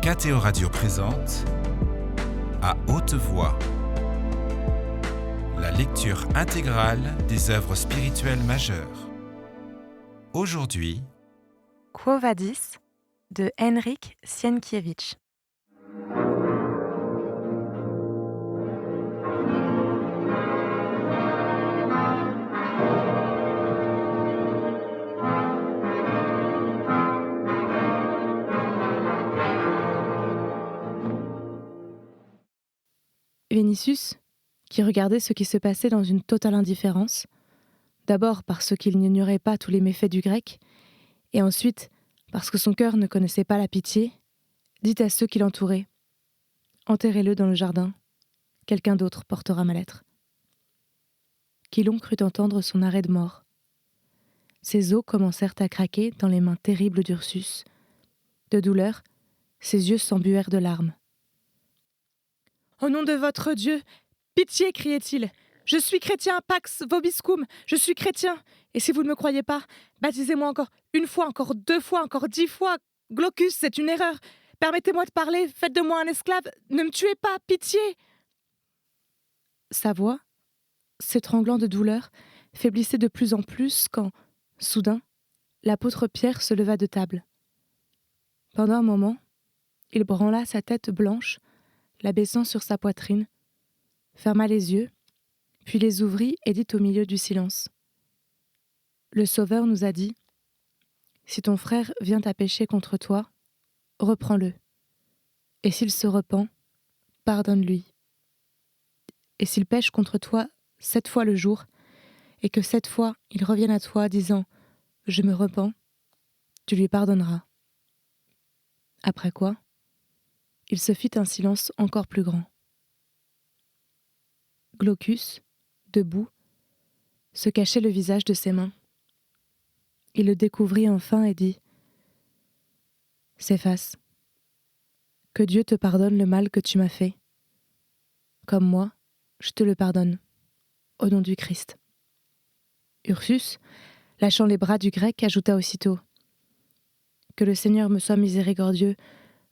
KTO Radio présente À haute voix, la lecture intégrale des œuvres spirituelles majeures. Aujourd'hui, Quo Vadis de Henryk Sienkiewicz. Vinicius, qui regardait ce qui se passait dans une totale indifférence, d'abord parce qu'il n'ignorait pas tous les méfaits du grec, et ensuite parce que son cœur ne connaissait pas la pitié, dit à ceux qui l'entouraient : « Enterrez-le dans le jardin, quelqu'un d'autre portera ma lettre. » Quilon crut entendre son arrêt de mort. Ses os commencèrent à craquer dans les mains terribles d'Ursus. De douleur, ses yeux s'embuèrent de larmes. « Au nom de votre Dieu, pitié !» criait-il. « Je suis chrétien, Pax Vobiscum, je suis chrétien. Et si vous ne me croyez pas, baptisez-moi encore une fois, encore 2 fois, encore 10 fois. Glaucus, c'est une erreur. Permettez-moi de parler, faites de moi un esclave. Ne me tuez pas, pitié !» Sa voix, s'étranglant de douleur, faiblissait de plus en plus quand, soudain, l'apôtre Pierre se leva de table. Pendant un moment, il branla sa tête blanche, la baissant sur sa poitrine, ferma les yeux, puis les ouvrit et dit au milieu du silence : « Le Sauveur nous a dit : si ton frère vient à pécher contre toi, reprends-le. Et s'il se repent, pardonne-lui. Et s'il pêche contre toi 7 fois le jour, et que 7 fois il revienne à toi disant : je me repens, tu lui pardonneras. » Après quoi, il se fit un silence encore plus grand. Glaucus, debout, se cachait le visage de ses mains. Il le découvrit enfin et dit : « Céphas, que Dieu te pardonne le mal que tu m'as fait. Comme moi, je te le pardonne, au nom du Christ. » Ursus, lâchant les bras du grec, ajouta aussitôt : « Que le Seigneur me soit miséricordieux,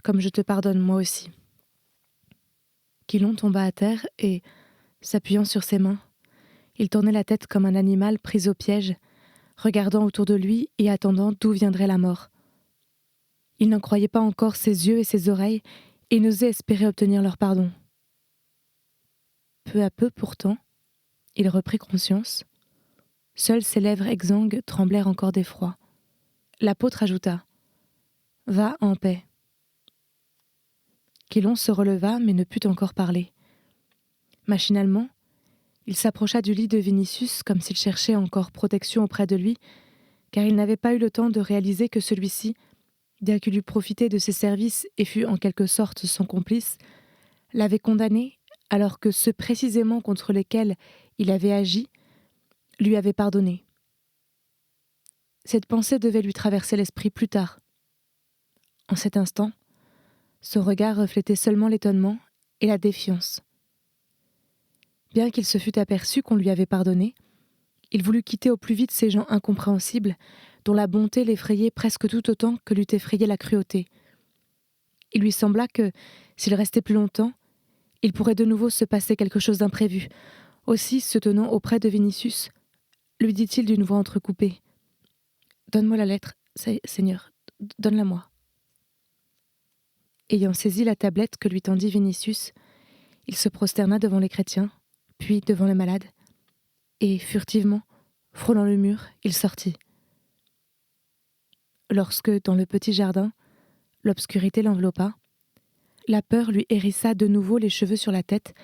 comme je te pardonne moi aussi. » Quilon tomba à terre et, s'appuyant sur ses mains, il tournait la tête comme un animal pris au piège, regardant autour de lui et attendant d'où viendrait la mort. Il n'en croyait pas encore ses yeux et ses oreilles et n'osait espérer obtenir leur pardon. Peu à peu, pourtant, il reprit conscience. Seules ses lèvres exsangues tremblèrent encore d'effroi. L'apôtre ajouta : « Va en paix. » Quilon se releva mais ne put encore parler. Machinalement, il s'approcha du lit de Vinicius comme s'il cherchait encore protection auprès de lui, car il n'avait pas eu le temps de réaliser que celui-ci, bien qu'il eût profité de ses services et fût en quelque sorte son complice, l'avait condamné alors que ceux précisément contre lesquels il avait agi lui avaient pardonné. Cette pensée devait lui traverser l'esprit plus tard. En cet instant, son regard reflétait seulement l'étonnement et la défiance. Bien qu'il se fût aperçu qu'on lui avait pardonné, il voulut quitter au plus vite ces gens incompréhensibles dont la bonté l'effrayait presque tout autant que l'eût effrayé la cruauté. Il lui sembla que, s'il restait plus longtemps, il pourrait de nouveau se passer quelque chose d'imprévu. Aussi, se tenant auprès de Vinicius, lui dit-il d'une voix entrecoupée : « Donne-moi la lettre, Seigneur, donne-la-moi. » Ayant saisi la tablette que lui tendit Vinicius, il se prosterna devant les chrétiens, puis devant les malades, et furtivement, frôlant le mur, il sortit. Lorsque, dans le petit jardin, l'obscurité l'enveloppa, la peur lui hérissa de nouveau les cheveux sur la tête,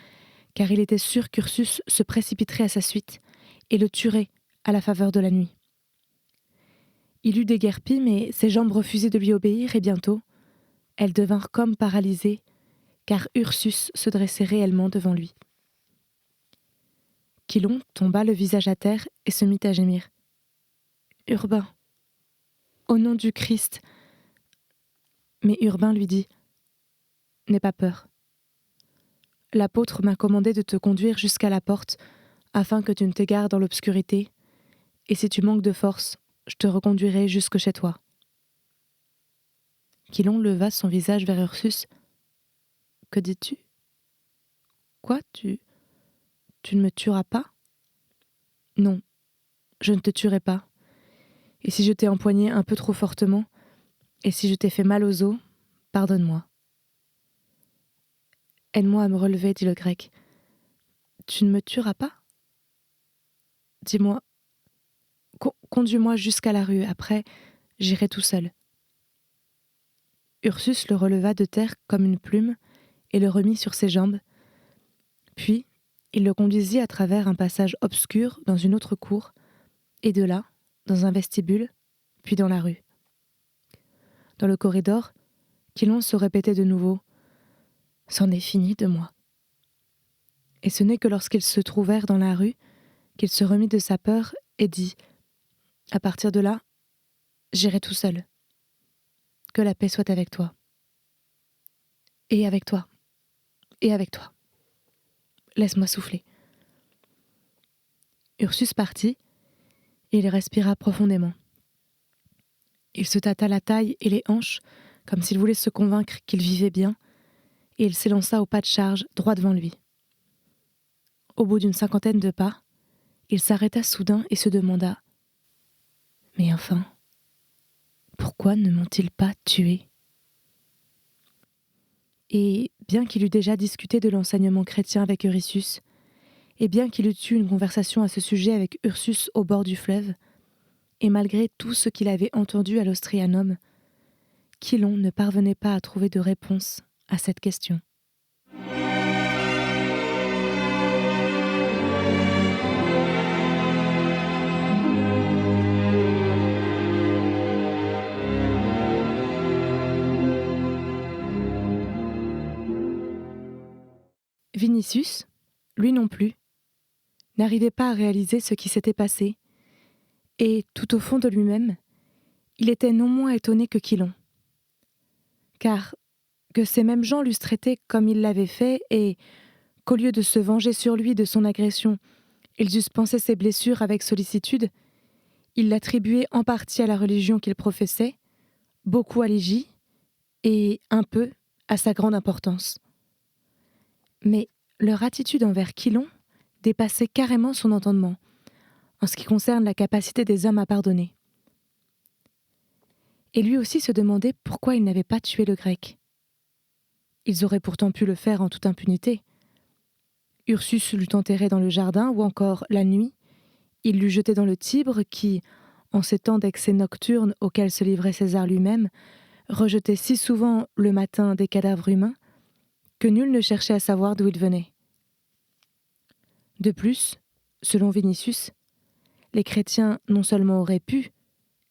car il était sûr qu'Ursus se précipiterait à sa suite et le tuerait à la faveur de la nuit. Il eut déguerpi, mais ses jambes refusaient de lui obéir, et bientôt, elles devinrent comme paralysées, car Ursus se dressait réellement devant lui. Quilon tomba le visage à terre et se mit à gémir. « Urbain, au nom du Christ !» Mais Urbain lui dit : « N'aie pas peur. L'apôtre m'a commandé de te conduire jusqu'à la porte, afin que tu ne t'égares dans l'obscurité, et si tu manques de force, je te reconduirai jusque chez toi. » Quilon leva son visage vers Ursus. « Que dis-tu ? Quoi, tu ne me tueras pas ? » ?»« Non, je ne te tuerai pas. Et si je t'ai empoigné un peu trop fortement, et si je t'ai fait mal aux os, pardonne-moi. »« Aide-moi à me relever, dit le grec. Tu ne me tueras pas ? Dis-moi, conduis-moi jusqu'à la rue, après, j'irai tout seul. » Ursus le releva de terre comme une plume et le remit sur ses jambes. Puis, il le conduisit à travers un passage obscur dans une autre cour, et de là, dans un vestibule, puis dans la rue. Dans le corridor, Quilon se répétait de nouveau « C'en est fini de moi. » Et ce n'est que lorsqu'ils se trouvèrent dans la rue qu'il se remit de sa peur et dit « À partir de là, j'irai tout seul. Que la paix soit avec toi. Et avec toi. Et avec toi. Laisse-moi souffler. » Ursus partit, et il respira profondément. Il se tâta la taille et les hanches, comme s'il voulait se convaincre qu'il vivait bien, et il s'élança au pas de charge droit devant lui. Au bout d'une 50aine de pas, il s'arrêta soudain et se demanda « Mais enfin, pourquoi ne m'ont-ils pas tué ?» Et bien qu'il eût déjà discuté de l'enseignement chrétien avec Eurysus, et bien qu'il eût eu une conversation à ce sujet avec Ursus au bord du fleuve, et malgré tout ce qu'il avait entendu à l'Ostrianum, Quilon ne parvenait pas à trouver de réponse à cette question. Vinicius, lui non plus, n'arrivait pas à réaliser ce qui s'était passé, et tout au fond de lui-même, il était non moins étonné que Quilon. Car que ces mêmes gens l'eussent traité comme il l'avait fait, et qu'au lieu de se venger sur lui de son agression, ils eussent pansé ses blessures avec sollicitude, ils l'attribuaient en partie à la religion qu'il professait, beaucoup à l'Égie, et un peu à sa grande importance. Mais leur attitude envers Quilon dépassait carrément son entendement, en ce qui concerne la capacité des hommes à pardonner. Et lui aussi se demandait pourquoi il n'avait pas tué le grec. Ils auraient pourtant pu le faire en toute impunité. Ursus l'eût enterré dans le jardin, ou encore, la nuit, il l'eût jeté dans le Tibre qui, en ces temps d'excès nocturnes auxquels se livrait César lui-même, rejetait si souvent le matin des cadavres humains que nul ne cherchait à savoir d'où ils venaient. De plus, selon Vinicius, les chrétiens non seulement auraient pu,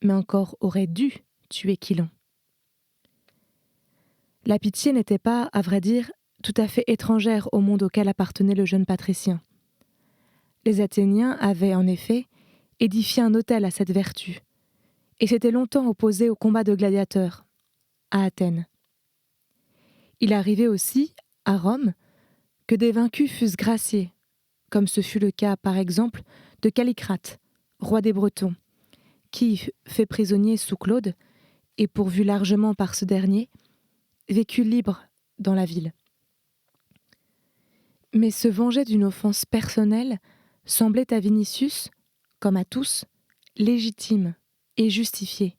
mais encore auraient dû tuer Quilon. La pitié n'était pas, à vrai dire, tout à fait étrangère au monde auquel appartenait le jeune patricien. Les Athéniens avaient, en effet, édifié un autel à cette vertu, et s'étaient longtemps opposés au combat de gladiateurs, à Athènes. Il arrivait aussi, à Rome, que des vaincus fussent graciés, comme ce fut le cas, par exemple, de Callicrate, roi des Bretons, qui, fait prisonnier sous Claude, et pourvu largement par ce dernier, vécut libre dans la ville. Mais se venger d'une offense personnelle semblait à Vinicius, comme à tous, légitime et justifié.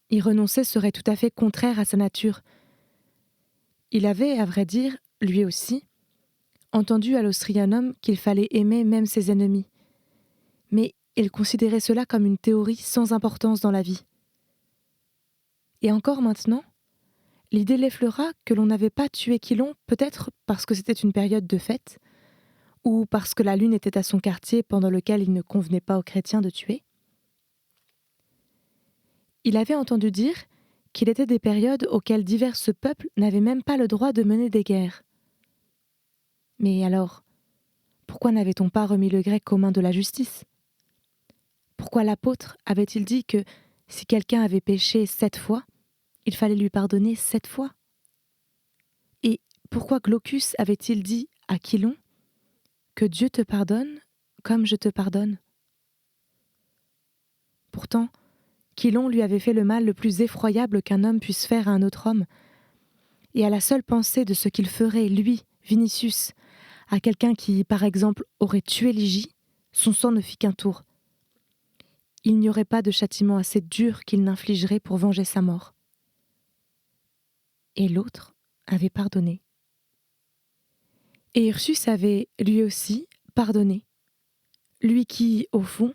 Y renoncer serait tout à fait contraire à sa nature. Il avait, à vrai dire, lui aussi, entendu à l'Ostrianum qu'il fallait aimer même ses ennemis. Mais il considérait cela comme une théorie sans importance dans la vie. Et encore maintenant, l'idée l'effleura que l'on n'avait pas tué Quilon, peut-être parce que c'était une période de fête, ou parce que la lune était à son quartier pendant lequel il ne convenait pas aux chrétiens de tuer. Il avait entendu dire qu'il était des périodes auxquelles divers peuples n'avaient même pas le droit de mener des guerres. Mais alors, pourquoi n'avait-on pas remis le grec aux mains de la justice ? Pourquoi l'apôtre avait-il dit que si quelqu'un avait péché 7 fois, il fallait lui pardonner 7 fois ? Et pourquoi Glaucus avait-il dit à Quilon que Dieu te pardonne comme je te pardonne ? Pourtant, Chilon lui avait fait le mal le plus effroyable qu'un homme puisse faire à un autre homme, et à la seule pensée de ce qu'il ferait, lui, Vinicius, à quelqu'un qui, par exemple, aurait tué Ligie, son sang ne fit qu'un tour. Il n'y aurait pas de châtiment assez dur qu'il n'infligerait pour venger sa mort. Et l'autre avait pardonné. Et Ursus avait, lui aussi, pardonné. Lui qui, au fond,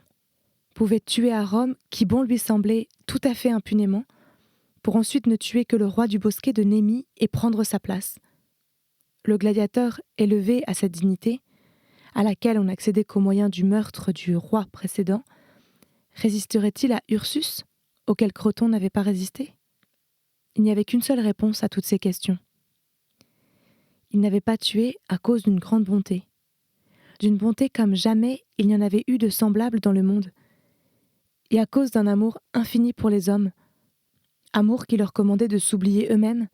pouvait tuer à Rome qui bon lui semblait tout à fait impunément, pour ensuite ne tuer que le roi du bosquet de Némi et prendre sa place. Le gladiateur élevé à cette dignité, à laquelle on n'accédait qu'au moyen du meurtre du roi précédent, résisterait-il à Ursus, auquel Croton n'avait pas résisté ? Il n'y avait qu'une seule réponse à toutes ces questions. Il n'avait pas tué à cause d'une grande bonté. D'une bonté comme jamais il n'y en avait eu de semblable dans le monde. Et à cause d'un amour infini pour les hommes, amour qui leur commandait de s'oublier eux-mêmes,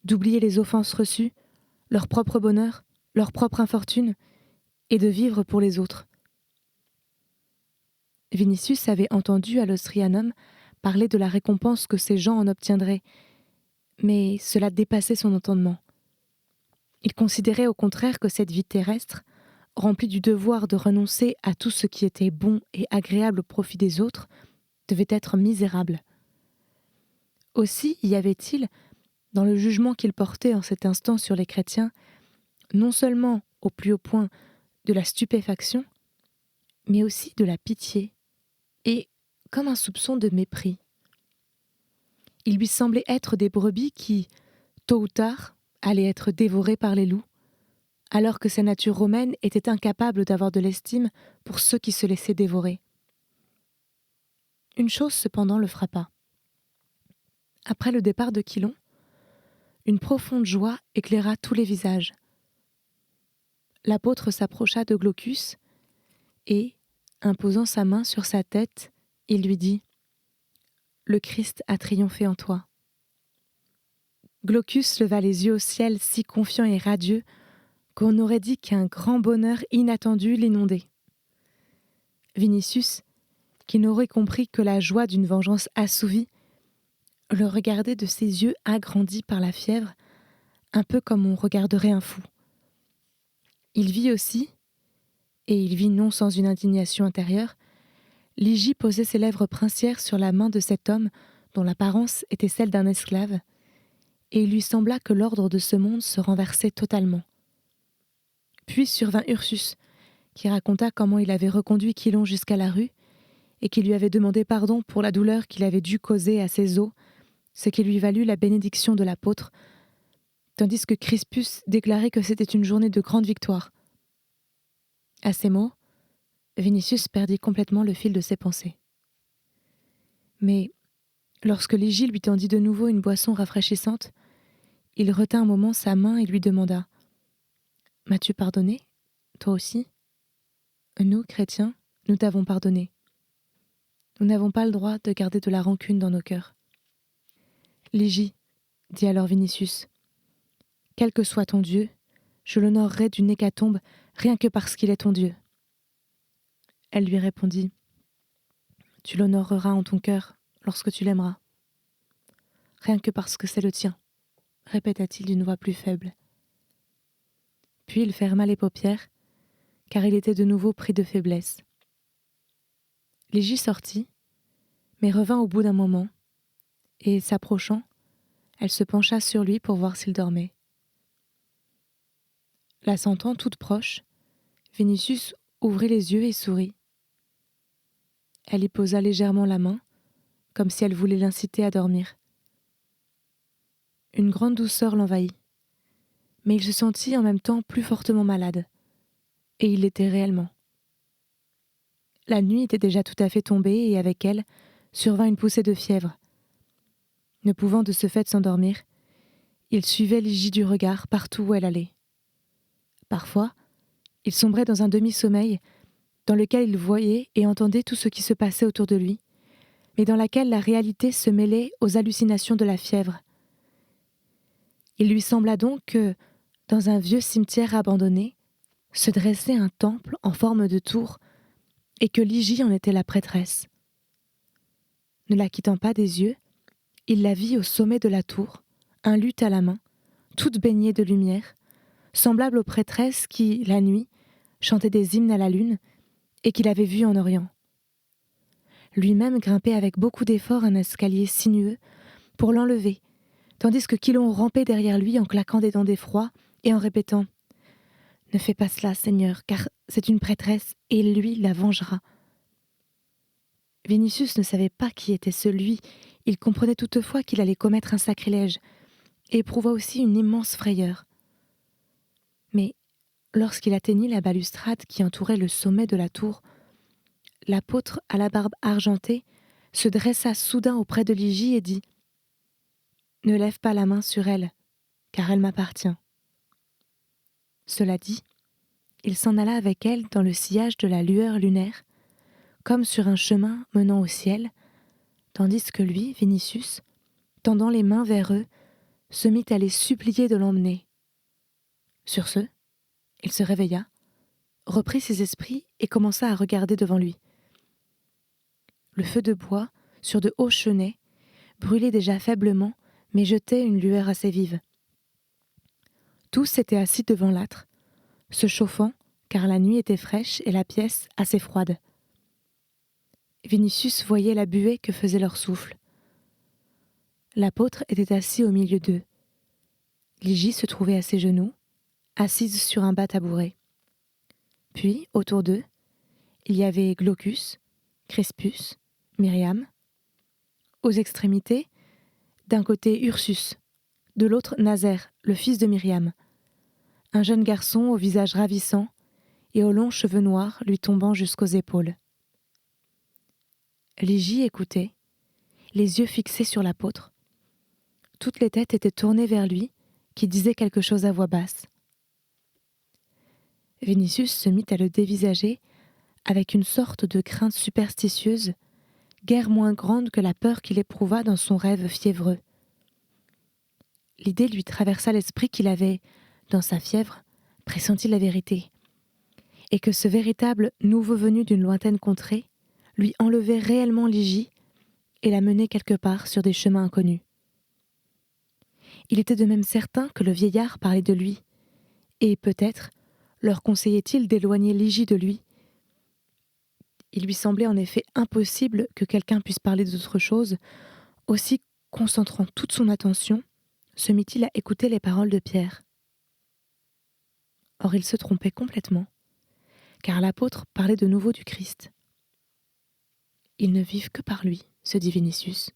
d'oublier les offenses reçues, leur propre bonheur, leur propre infortune, et de vivre pour les autres. Vinicius avait entendu à l'Ostrianum parler de la récompense que ces gens en obtiendraient, mais cela dépassait son entendement. Il considérait au contraire que cette vie terrestre, remplie du devoir de renoncer à tout ce qui était bon et agréable au profit des autres, devait être misérable. Aussi y avait-il, dans le jugement qu'il portait en cet instant sur les chrétiens, non seulement, au plus haut point, de la stupéfaction, mais aussi de la pitié, et comme un soupçon de mépris. Il lui semblait être des brebis qui, tôt ou tard, allaient être dévorées par les loups, alors que sa nature romaine était incapable d'avoir de l'estime pour ceux qui se laissaient dévorer. Une chose cependant le frappa. Après le départ de Chilon, une profonde joie éclaira tous les visages. L'apôtre s'approcha de Glaucus et, imposant sa main sur sa tête, il lui dit « Le Christ a triomphé en toi ». Glaucus leva les yeux au ciel si confiant et radieux qu'on aurait dit qu'un grand bonheur inattendu l'inondait. Vinicius, qui n'aurait compris que la joie d'une vengeance assouvie, le regardait de ses yeux agrandis par la fièvre, un peu comme on regarderait un fou. Il vit aussi, et il vit non sans une indignation intérieure, Ligie poser ses lèvres princières sur la main de cet homme dont l'apparence était celle d'un esclave, et il lui sembla que l'ordre de ce monde se renversait totalement. Puis survint Ursus, qui raconta comment il avait reconduit Chilon jusqu'à la rue, et qui lui avait demandé pardon pour la douleur qu'il avait dû causer à ses os, ce qui lui valut la bénédiction de l'apôtre, tandis que Crispus déclarait que c'était une journée de grande victoire. À ces mots, Vinicius perdit complètement le fil de ses pensées. Mais, lorsque Ligie lui tendit de nouveau une boisson rafraîchissante, il retint un moment sa main et lui demanda « M'as-tu pardonné, toi aussi ? Nous, chrétiens, nous t'avons pardonné. Nous n'avons pas le droit de garder de la rancune dans nos cœurs. » « Ligie, dit alors Vinicius, quel que soit ton Dieu, je l'honorerai d'une hécatombe rien que parce qu'il est ton Dieu. » Elle lui répondit « Tu l'honoreras en ton cœur lorsque tu l'aimeras. Rien que parce que c'est le tien, répéta-t-il d'une voix plus faible. Puis il ferma les paupières, car il était de nouveau pris de faiblesse. Ligie sortit, mais revint au bout d'un moment, et, s'approchant, elle se pencha sur lui pour voir s'il dormait. La sentant toute proche, Vinicius ouvrit les yeux et sourit. Elle y posa légèrement la main, comme si elle voulait l'inciter à dormir. Une grande douceur l'envahit, mais il se sentit en même temps plus fortement malade, et il l'était réellement. La nuit était déjà tout à fait tombée et avec elle survint une poussée de fièvre. Ne pouvant de ce fait s'endormir, il suivait Ligie du regard partout où elle allait. Parfois, il sombrait dans un demi-sommeil dans lequel il voyait et entendait tout ce qui se passait autour de lui, mais dans laquelle la réalité se mêlait aux hallucinations de la fièvre. Il lui sembla donc que, dans un vieux cimetière abandonné, se dressait un temple en forme de tour, et que Ligie en était la prêtresse. Ne la quittant pas des yeux, il la vit au sommet de la tour, un luth à la main, toute baignée de lumière, semblable aux prêtresses qui, la nuit, chantaient des hymnes à la lune et qu'il avait vues en Orient. Lui-même grimpait avec beaucoup d'effort un escalier sinueux pour l'enlever, tandis que Chilon rampait derrière lui en claquant des dents d'effroi et en répétant « Ne fais pas cela, Seigneur, car c'est une prêtresse et lui la vengera. » Vinicius ne savait pas qui était celui, il comprenait toutefois qu'il allait commettre un sacrilège et éprouva aussi une immense frayeur. Mais lorsqu'il atteignit la balustrade qui entourait le sommet de la tour, l'apôtre à la barbe argentée se dressa soudain auprès de Ligie et dit « Ne lève pas la main sur elle, car elle m'appartient. » Cela dit, il s'en alla avec elle dans le sillage de la lueur lunaire, comme sur un chemin menant au ciel, tandis que lui, Vinicius, tendant les mains vers eux, se mit à les supplier de l'emmener. Sur ce, il se réveilla, reprit ses esprits et commença à regarder devant lui. Le feu de bois, sur de hauts chenets, brûlait déjà faiblement, mais jetait une lueur assez vive. Tous étaient assis devant l'âtre, se chauffant, car la nuit était fraîche et la pièce assez froide. Vinicius voyait la buée que faisait leur souffle. L'apôtre était assis au milieu d'eux. Ligie se trouvait à ses genoux, assise sur un bas tabouret. Puis, autour d'eux, il y avait Glaucus, Crispus, Myriam. Aux extrémités, d'un côté Ursus, de l'autre Nazaire, le fils de Myriam, un jeune garçon au visage ravissant et aux longs cheveux noirs lui tombant jusqu'aux épaules. Ligie écoutait, les yeux fixés sur l'apôtre. Toutes les têtes étaient tournées vers lui, qui disait quelque chose à voix basse. Vinicius se mit à le dévisager avec une sorte de crainte superstitieuse, guère moins grande que la peur qu'il éprouva dans son rêve fiévreux. L'idée lui traversa l'esprit qu'il avait, dans sa fièvre, pressenti la vérité, et que ce véritable nouveau venu d'une lointaine contrée lui enlevait réellement Ligie et la menait quelque part sur des chemins inconnus. Il était de même certain que le vieillard parlait de lui, et peut-être leur conseillait-il d'éloigner Ligie de lui. Il lui semblait en effet impossible que quelqu'un puisse parler d'autre chose, aussi concentrant toute son attention, se mit-il à écouter les paroles de Pierre. Or il se trompait complètement, car l'apôtre parlait de nouveau du Christ. Ils ne vivent que par lui, se dit Vinicius.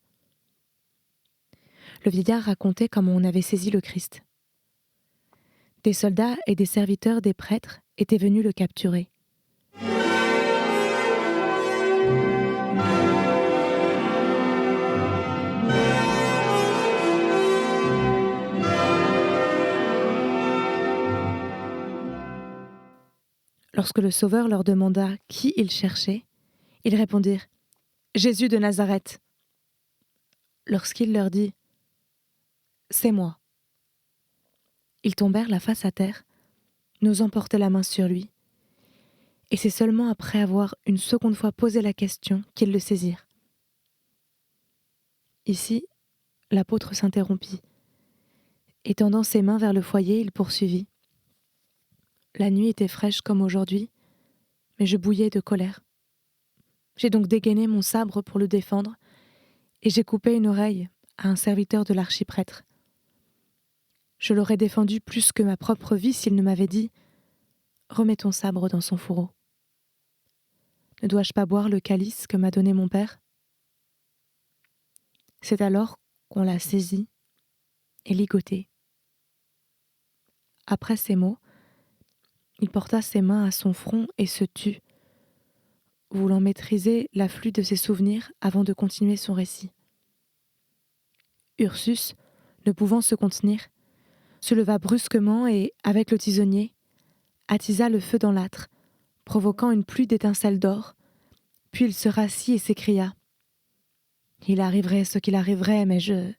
Le vieillard racontait comment on avait saisi le Christ. Des soldats et des serviteurs des prêtres étaient venus le capturer. Lorsque le Sauveur leur demanda qui ils cherchaient, ils répondirent « Jésus de Nazareth ». Lorsqu'il leur dit « C'est moi », ils tombèrent la face à terre, n'osant porter la main sur lui, et c'est seulement après avoir une seconde fois posé la question qu'ils le saisirent. Ici, l'apôtre s'interrompit, et tendant ses mains vers le foyer, il poursuivit. La nuit était fraîche comme aujourd'hui, mais je bouillais de colère. J'ai donc dégainé mon sabre pour le défendre, et j'ai coupé une oreille à un serviteur de l'archiprêtre. Je l'aurais défendu plus que ma propre vie s'il ne m'avait dit « Remets ton sabre dans son fourreau. Ne dois-je pas boire le calice que m'a donné mon père ?» C'est alors qu'on l'a saisi et ligoté. Après ces mots, il porta ses mains à son front et se tut, voulant maîtriser l'afflux de ses souvenirs avant de continuer son récit. Ursus, ne pouvant se contenir, se leva brusquement et, avec le tisonnier, attisa le feu dans l'âtre, provoquant une pluie d'étincelles d'or, puis il se rassit et s'écria « Il arriverait ce qu'il arriverait, mais je... »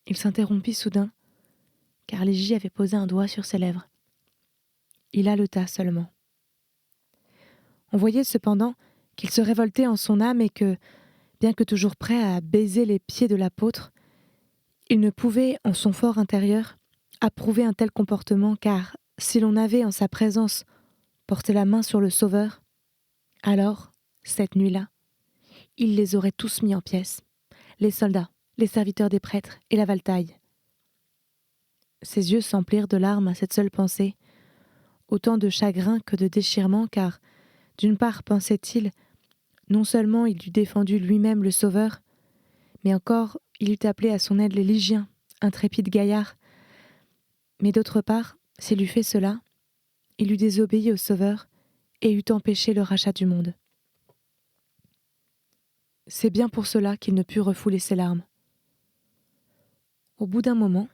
Il s'interrompit soudain, car Ligie avait posé un doigt sur ses lèvres. Il haleta seulement. On voyait cependant qu'il se révoltait en son âme et que, Bien que toujours prêt à baiser les pieds de l'apôtre, il ne pouvait, en son fort intérieur, approuver un tel comportement, car si l'on avait en sa présence porté la main sur le Sauveur, alors, cette nuit-là, il les aurait tous mis en pièces, les soldats, les serviteurs des prêtres et la valetaille. Ses yeux s'emplirent de larmes à cette seule pensée, autant de chagrin que de déchirement, car, d'une part, pensait-il, non seulement il eût défendu lui-même le Sauveur, mais encore il eût appelé à son aide les Lygiens, intrépides gaillards. Mais d'autre part, s'il eût fait cela, il eût désobéi au Sauveur et eût empêché le rachat du monde. C'est bien pour cela qu'il ne put refouler ses larmes. Au bout d'un moment,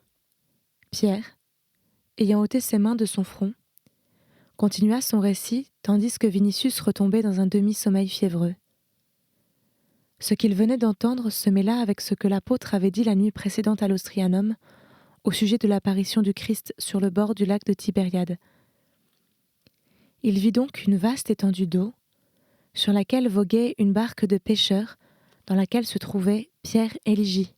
Pierre, ayant ôté ses mains de son front, continua son récit tandis que Vinicius retombait dans un demi-sommeil fiévreux. Ce qu'il venait d'entendre se mêla avec ce que l'apôtre avait dit la nuit précédente à l'Ostrianum au sujet de l'apparition du Christ sur le bord du lac de Tibériade. Il vit donc une vaste étendue d'eau, sur laquelle voguait une barque de pêcheurs, dans laquelle se trouvaient Pierre et Lygie.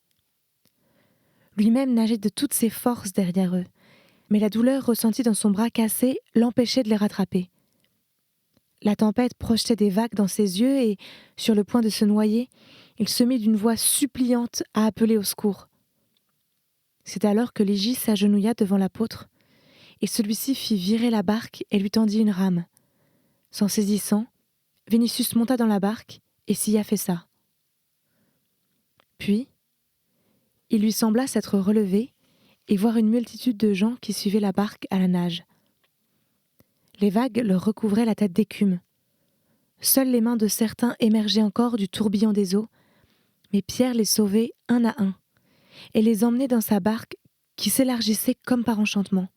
Lui-même nageait de toutes ses forces derrière eux, mais la douleur ressentie dans son bras cassé l'empêchait de les rattraper. La tempête projetait des vagues dans ses yeux et, sur le point de se noyer, il se mit d'une voix suppliante à appeler au secours. C'est alors que Lygie s'agenouilla devant l'apôtre, et celui-ci fit virer la barque et lui tendit une rame. S'en saisissant, Vinicius monta dans la barque et s'y affaissa. Puis, il lui sembla s'être relevé et voir une multitude de gens qui suivaient la barque à la nage. Les vagues leur recouvraient la tête d'écume. Seules les mains de certains émergeaient encore du tourbillon des eaux, mais Pierre les sauvait un à un et les emmenait dans sa barque qui s'élargissait comme par enchantement.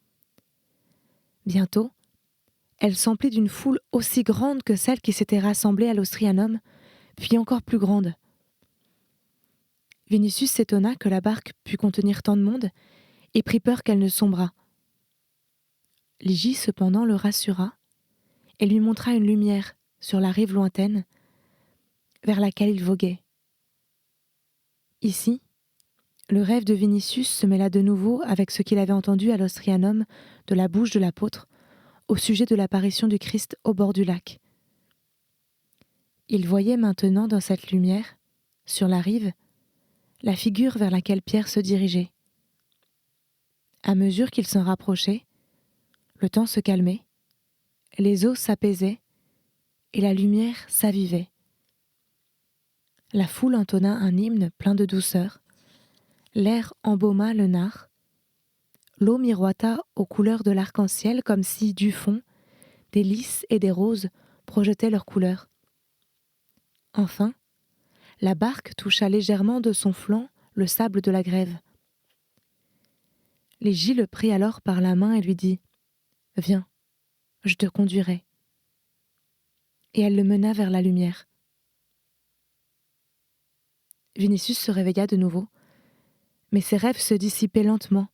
Bientôt, elle s'emplit d'une foule aussi grande que celle qui s'était rassemblée à l'Ostrianum, puis encore plus grande. Vinicius s'étonna que la barque pût contenir tant de monde et prit peur qu'elle ne sombrât. Lygie, cependant, le rassura et lui montra une lumière sur la rive lointaine vers laquelle il voguait. Ici, le rêve de Vinicius se mêla de nouveau avec ce qu'il avait entendu à l'Ostrianum de la bouche de l'apôtre au sujet de l'apparition du Christ au bord du lac. Il voyait maintenant dans cette lumière, sur la rive, la figure vers laquelle Pierre se dirigeait. À mesure qu'il s'en rapprochait, le temps se calmait, les eaux s'apaisaient et la lumière s'avivait. La foule entonna un hymne plein de douceur, l'air embauma le nard, l'eau miroita aux couleurs de l'arc-en-ciel comme si, du fond, des lys et des roses projetaient leurs couleurs. Enfin, la barque toucha légèrement de son flanc le sable de la grève. Lygie le prit alors par la main et lui dit « Viens, je te conduirai. » Et elle le mena vers la lumière. Vinicius se réveilla de nouveau, mais ses rêves se dissipaient lentement,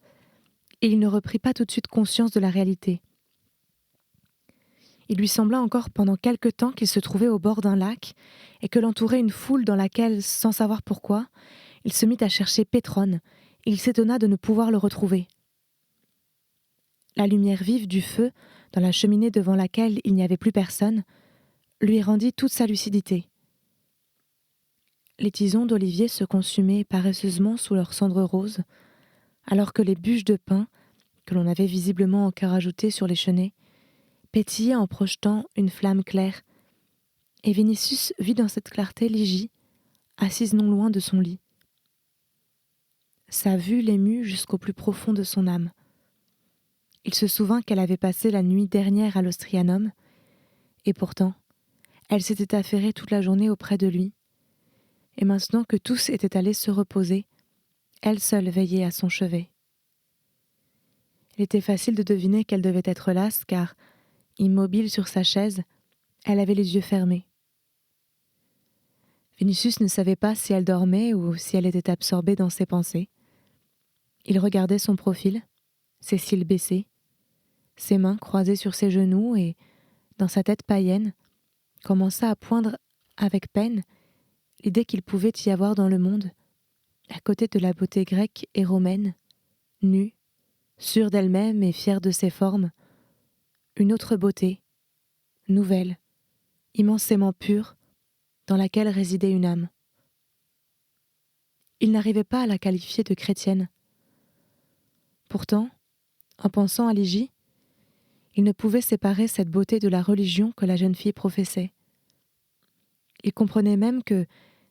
et il ne reprit pas tout de suite conscience de la réalité. Il lui sembla encore pendant quelque temps qu'il se trouvait au bord d'un lac et que l'entourait une foule dans laquelle, sans savoir pourquoi, il se mit à chercher Pétrone et il s'étonna de ne pouvoir le retrouver. La lumière vive du feu, dans la cheminée devant laquelle il n'y avait plus personne, lui rendit toute sa lucidité. Les tisons d'olivier se consumaient paresseusement sous leurs cendres roses, alors que les bûches de pin, que l'on avait visiblement encore ajoutées sur les chenets, pétillaient en projetant une flamme claire, et Vinicius vit dans cette clarté Lygie, assise non loin de son lit. Sa vue l'émut jusqu'au plus profond de son âme. Il se souvint qu'elle avait passé la nuit dernière à l'Ostrianum, et pourtant, elle s'était affairée toute la journée auprès de lui, et maintenant que tous étaient allés se reposer, elle seule veillait à son chevet. Il était facile de deviner qu'elle devait être lasse, car, immobile sur sa chaise, elle avait les yeux fermés. Vinicius ne savait pas si elle dormait ou si elle était absorbée dans ses pensées. Il regardait son profil, ses cils baissés, ses mains croisées sur ses genoux et, dans sa tête païenne, commença à poindre avec peine l'idée qu'il pouvait y avoir dans le monde, à côté de la beauté grecque et romaine, nue, sûre d'elle-même et fière de ses formes, une autre beauté, nouvelle, immensément pure, dans laquelle résidait une âme. Il n'arrivait pas à la qualifier de chrétienne. Pourtant, en pensant à Ligie, il ne pouvait séparer cette beauté de la religion que la jeune fille professait. Il comprenait même que,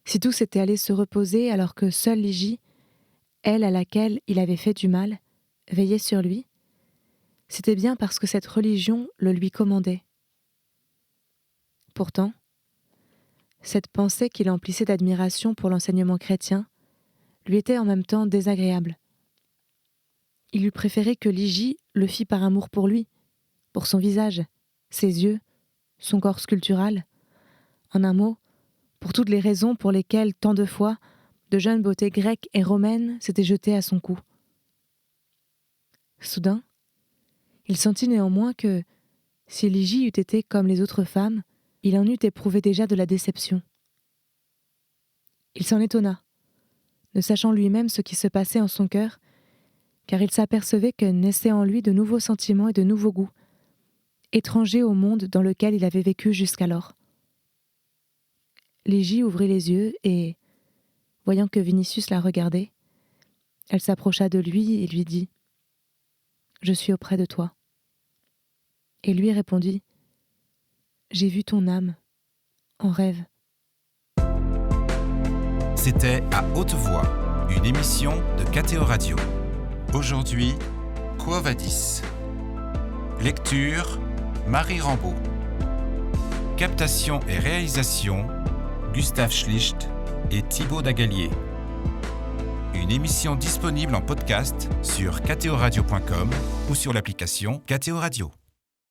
si tout s'était allé se reposer alors que seule Ligie, elle à laquelle il avait fait du mal, veillait sur lui, c'était bien parce que cette religion le lui commandait. Pourtant, cette pensée qui l'emplissait d'admiration pour l'enseignement chrétien lui était en même temps désagréable. Il eût préféré que Ligie le fît par amour pour lui, pour son visage, ses yeux, son corps sculptural, en un mot, pour toutes les raisons pour lesquelles, tant de fois, de jeunes beautés grecques et romaines s'étaient jetées à son cou. Soudain, il sentit néanmoins que, si Ligie eût été comme les autres femmes, il en eût éprouvé déjà de la déception. Il s'en étonna, ne sachant lui-même ce qui se passait en son cœur, car il s'apercevait que naissaient en lui de nouveaux sentiments et de nouveaux goûts, étrangers au monde dans lequel il avait vécu jusqu'alors. Ligie ouvrit les yeux et, voyant que Vinicius la regardait, elle s'approcha de lui et lui dit « Je suis auprès de toi ». Et lui répondit « J'ai vu ton âme, en rêve ». C'était À haute voix, une émission de KTO Radio. Aujourd'hui, Quo Vadis. Lecture, Marie Rambaud. Captation et réalisation, Gustave Schlicht et Thibaut Dagalier. Une émission disponible en podcast sur ktoradio.com ou sur l'application KTO Radio.